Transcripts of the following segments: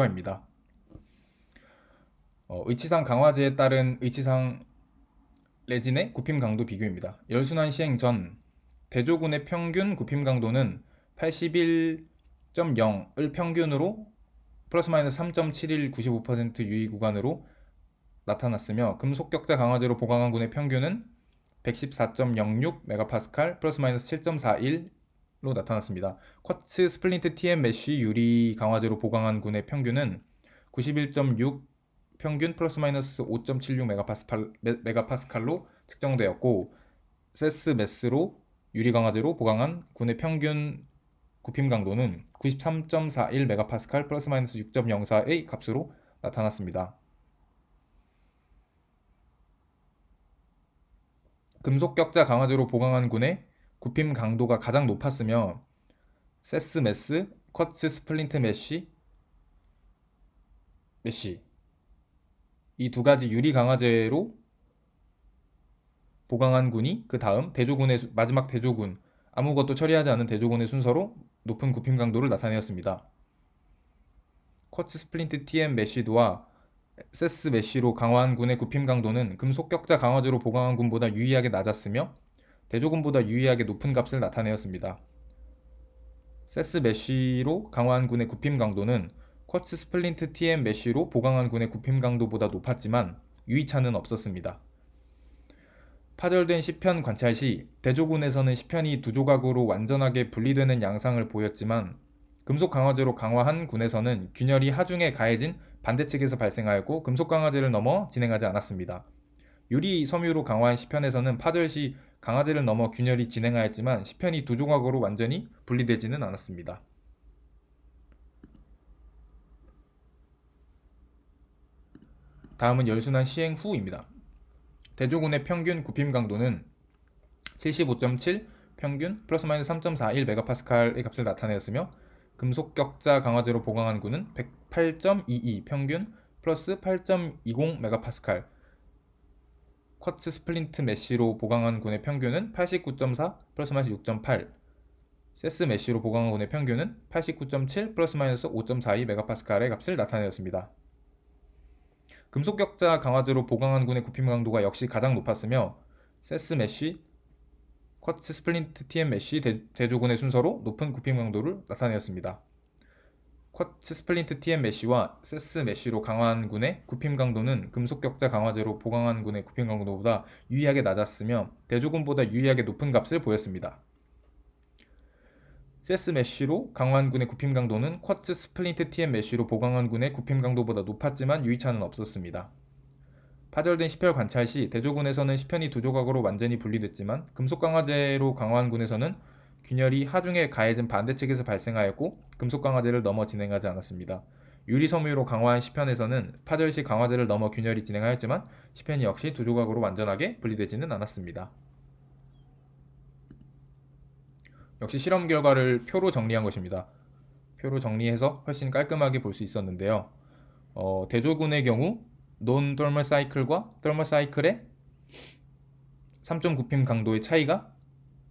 거입니다. 의치상 강화제에 따른 의치상 레진의 굽힘 강도 비교입니다. 열순환 시행 전 대조군의 평균 굽힘 강도는 81.0을 평균으로 플러스 마이너스 3.71 95% 유의 구간으로 나타났으며 금속격자 강화제로 보강한 군의 평균은 114.06 메가파스칼 플러스 마이너스 7.41로 나타났습니다. 쿼츠 스플린트 TM 메쉬 유리 강화제로 보강한 군의 평균은 91.6 평균 플러스 마이너스 5.76 메가파스칼로 측정되었고 세스 메스로 유리 강화제로 보강한 군의 평균 굽힘 강도는 93.41 메가파스칼 플러스 마이너스 6.04의 값으로 나타났습니다. 금속 격자 강화제로 보강한 군의 굽힘 강도가 가장 높았으며 세스 메스, 쿼츠 스플린트 메쉬 이 두 가지 유리 강화제로 보강한 군이 그 다음 마지막 대조군 아무것도 처리하지 않은 대조군의 순서로 높은 굽힘 강도를 나타내었습니다. 쿼츠 스플린트 TM 메쉬드와 세스 메쉬로 강화한 군의 굽힘 강도는 금속 격자 강화제로 보강한 군보다 유의하게 낮았으며 대조군보다 유의하게 높은 값을 나타내었습니다. 세스 메쉬로 강화한 군의 굽힘 강도는 쿼츠 스플린트 TM 메쉬로 보강한 군의 굽힘 강도보다 높았지만 유의차는 없었습니다. 파절된 시편 관찰 시 대조군에서는 시편이 두 조각으로 완전하게 분리되는 양상을 보였지만 금속 강화제로 강화한 군에서는 균열이 하중에 가해진 반대측에서 발생하였고 금속 강화제를 넘어 진행하지 않았습니다. 유리 섬유로 강화한 시편에서는 파절 시 강화제를 넘어 균열이 진행하였지만 시편이 두 조각으로 완전히 분리되지는 않았습니다. 다음은 열순환 시행 후입니다. 대조군의 평균 굽힘 강도는 75.7 평균 플러스 마이너스 3.41 메가파스칼의 값을 나타내었으며 금속 격자 강화제로 보강한 군은 108.22 평균 플러스 8.20 메가파스칼, 쿼츠 스플린트 메쉬로 보강한 군의 평균은 89.4 플러스 마이너스 6.8, 세스 메쉬로 보강한 군의 평균은 89.7 플러스 마이너스 5.42 메가파스칼의 값을 나타내었습니다. 금속 격자 강화제로 보강한 군의 굽힘 강도가 역시 가장 높았으며 세스 메쉬, 쿼츠 스플린트 TM 메쉬 대조군의 순서로 높은 굽힘 강도를 나타내었습니다. 쿼츠 스플린트 TM 메쉬와 세스 메쉬로 강화한 군의 굽힘 강도는 금속 격자 강화제로 보강한 군의 굽힘 강도보다 유의하게 낮았으며 대조군보다 유의하게 높은 값을 보였습니다. 세스 메쉬로 강화한 군의 굽힘 강도는 쿼츠 스플린트 TM 메쉬로 보강한 군의 굽힘 강도보다 높았지만 유의차는 없었습니다. 파절된 시편 관찰 시 대조군에서는 시편이 두 조각으로 완전히 분리됐지만 금속 강화제로 강화한 군에서는 균열이 하중에 가해진 반대측에서 발생하였고 금속 강화제를 넘어 진행하지 않았습니다. 유리 섬유로 강화한 시편에서는 파절 시 강화제를 넘어 균열이 진행하였지만 시편이 역시 두 조각으로 완전하게 분리되지는 않았습니다. 역시 실험 결과를 표로 정리한 것입니다. 표로 정리해서 훨씬 깔끔하게 볼 수 있었는데요. 대조군의 경우 논 덜멀 사이클과 덜멀 사이클의 3점 굽힘 강도의 차이가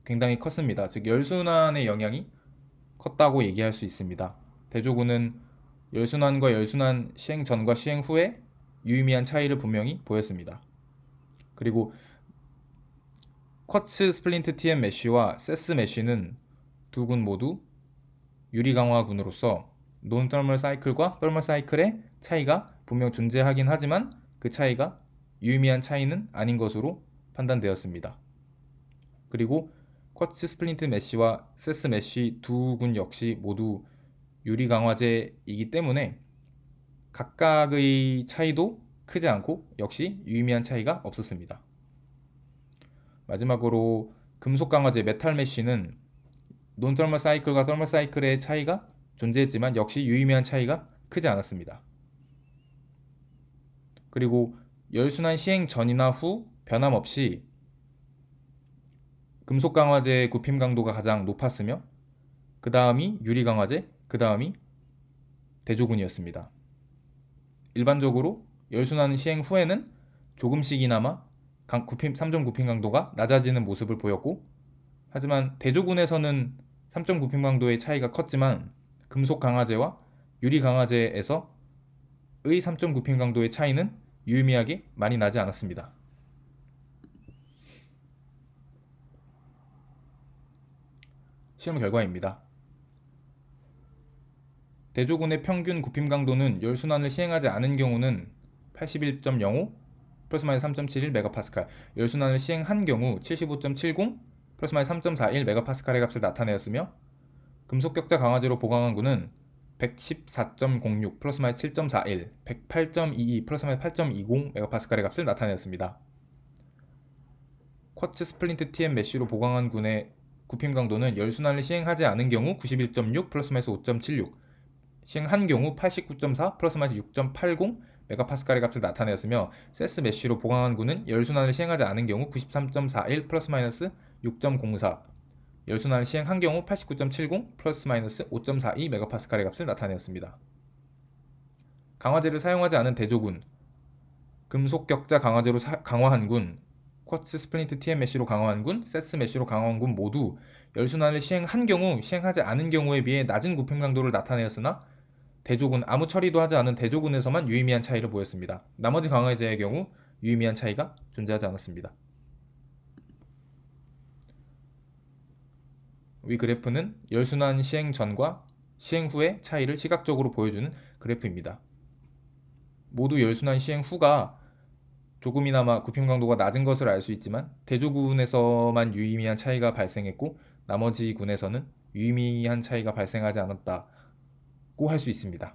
굉장히 컸습니다. 즉 열순환의 영향이 컸다고 얘기할 수 있습니다. 대조군은 열순환과 열순환 시행 전과 시행 후에 유의미한 차이를 분명히 보였습니다. 그리고 쿼츠 스플린트 TM 메쉬와 세스 메쉬는 두 군 모두 유리 강화 군으로서 논 덜멀 사이클과 덜멀 사이클의 차이가 분명 존재하긴 하지만 그 차이가 유의미한 차이는 아닌 것으로 판단되었습니다. 그리고 쿼츠 스플린트 메쉬와 세스 메쉬 두 군 역시 모두 유리 강화제이기 때문에 각각의 차이도 크지 않고 역시 유의미한 차이가 없었습니다. 마지막으로 금속 강화제 메탈 메쉬는 논 덜멀 사이클과 덜멀 사이클의 차이가 존재했지만 역시 유의미한 차이가 크지 않았습니다. 그리고 열순환 시행 전이나 후 변함없이 금속 강화제의 굽힘 강도가 가장 높았으며 그 다음이 유리 강화제, 그 다음이 대조군이었습니다. 일반적으로 열순환 시행 후에는 조금씩이나마 3점 굽힘 강도가 낮아지는 모습을 보였고 하지만 대조군에서는 3점 굽힘 강도의 차이가 컸지만 금속 강화제와 유리 강화제에서 3.9핀 강도의 차이는 유의미하게 많이 나지 않았습니다. 실험 결과입니다. 대조군의 평균 구핍 강도는 열순환을 시행하지 않은 경우는 81.05 플러스 마이너스 3.71 메가파스칼, 열순환을 시행한 경우 75.70 플러스 마이너스 3.41 메가파스칼의 값을 나타내었으며, 금속 격자 강화제로 보강한 군은 114.06 플러스 마이너스 7.41, 108.22 플러스 마이너스 8.20 메가파스칼의 값을 나타내었습니다. 쿼츠 스플린트 TM 메쉬로 보강한 군의 구핍 강도는 열순환을 시행하지 않은 경우 91.6 플러스 마이너스 5.76, 시행한 경우 89.4 플러스 마이너스 6.80 메가파스칼의 값을 나타내었으며, 세스 메쉬로 보강한 군은 열순환을 시행하지 않은 경우 93.41 플러스 마이너스 6.04, 열순환을 시행한 경우 89.70 플러스 마이너스 5.42 메가파스칼의 값을 나타내었습니다. 강화제를 사용하지 않은 대조군, 금속 격자 강화제로 강화한 군, 쿼츠 스플린트 TM 메쉬로 강화한 군, 세스 메쉬로 강화한 군 모두 열순환을 시행한 경우 시행하지 않은 경우에 비해 낮은 구핍 강도를 나타내었으나, 대조군, 아무 처리도 하지 않은 대조군에서만 유의미한 차이를 보였습니다. 나머지 강화제의 경우 유의미한 차이가 존재하지 않았습니다. 위 그래프는 열순환 시행 전과 시행 후의 차이를 시각적으로 보여주는 그래프입니다. 모두 열순환 시행 후가 조금이나마 구핍 강도가 낮은 것을 알 수 있지만, 대조군에서만 유의미한 차이가 발생했고 나머지 군에서는 유의미한 차이가 발생하지 않았다고 할 수 있습니다.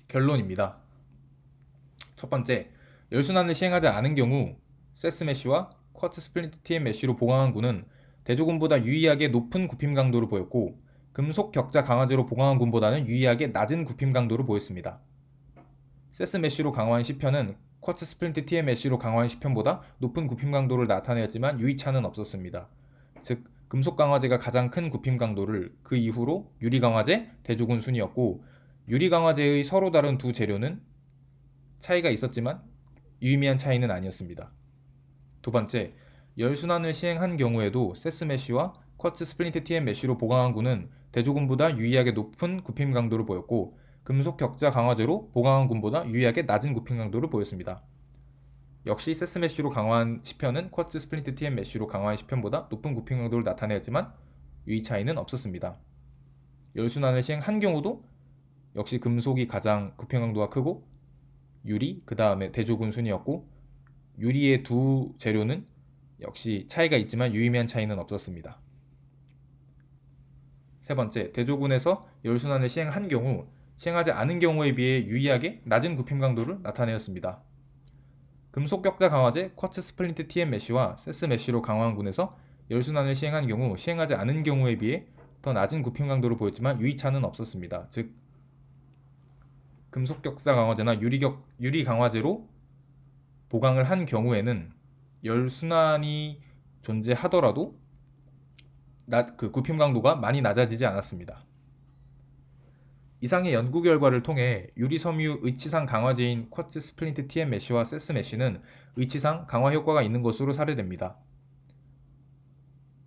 결론입니다. 첫 번째, 열순환을 시행하지 않은 경우 세스 메쉬와 쿼츠 스플린트 TM 메쉬로 보강한 군은 대조군보다 유의하게 높은 구핍 강도를 보였고, 금속 격자 강화제로 보강한 군보다는 유의하게 낮은 구핍 강도를 보였습니다. 세스 메쉬로 강화한 시편은 쿼츠 스플린트 TM 메쉬로 강화한 시편보다 높은 구핍 강도를 나타내었지만 유의차는 없었습니다. 즉, 금속 강화제가 가장 큰 구핍 강도를, 그 이후로 유리 강화제, 대조군 순이었고, 유리 강화제의 서로 다른 두 재료는 차이가 있었지만 유의미한 차이는 아니었습니다. 두 번째, 열순환을 시행한 경우에도 세스 메쉬와 쿼츠 스플린트 TM 메쉬로 보강한 군은 대조군보다 유의하게 높은 구핍 강도를 보였고, 금속 격자 강화제로 보강한 군보다 유의하게 낮은 구핍 강도를 보였습니다. 역시 세스 메쉬로 강화한 시편은 쿼츠 스플린트 TM 메쉬로 강화한 시편보다 높은 구핍 강도를 나타내었지만 유의 차이는 없었습니다. 열순환을 시행한 경우도 역시 금속이 가장 구핍 강도가 크고 유리, 그 다음에 대조군 순이었고, 유리의 두 재료는 역시 차이가 있지만 유의미한 차이는 없었습니다. 세 번째, 대조군에서 열순환을 시행한 경우 시행하지 않은 경우에 비해 유의하게 낮은 구핍 강도를 나타내었습니다. 금속 격자 강화제 쿼츠 스플린트 TM 메쉬와 세스 메쉬로 강화한 군에서 열순환을 시행한 경우 시행하지 않은 경우에 비해 더 낮은 구핍 강도를 보였지만 유의차는 없었습니다. 즉, 금속 격자 강화제나 유리 강화제로 보강을 한 경우에는 열순환이 존재하더라도 그 구핍 강도가 많이 낮아지지 않았습니다. 이상의 연구 결과를 통해 유리 섬유 의치상 강화제인 쿼츠 스플린트 TM 메쉬와 세스 메쉬는 의치상 강화 효과가 있는 것으로 사례됩니다.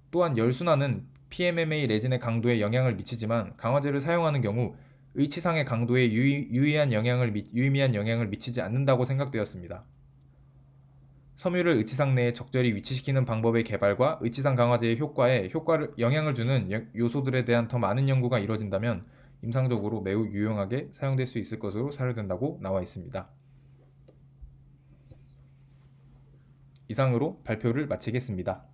또한 열순환은 PMMA 레진의 강도에 영향을 미치지만 강화제를 사용하는 경우 의치상의 강도에 유의미한 영향을 미치지 않는다고 생각되었습니다. 섬유를 의치상 내에 적절히 위치시키는 방법의 개발과 의치상 강화제의 효과에 영향을 주는 요소들에 대한 더 많은 연구가 이뤄진다면 임상적으로 매우 유용하게 사용될 수 있을 것으로 사료된다고 나와 있습니다. 이상으로 발표를 마치겠습니다.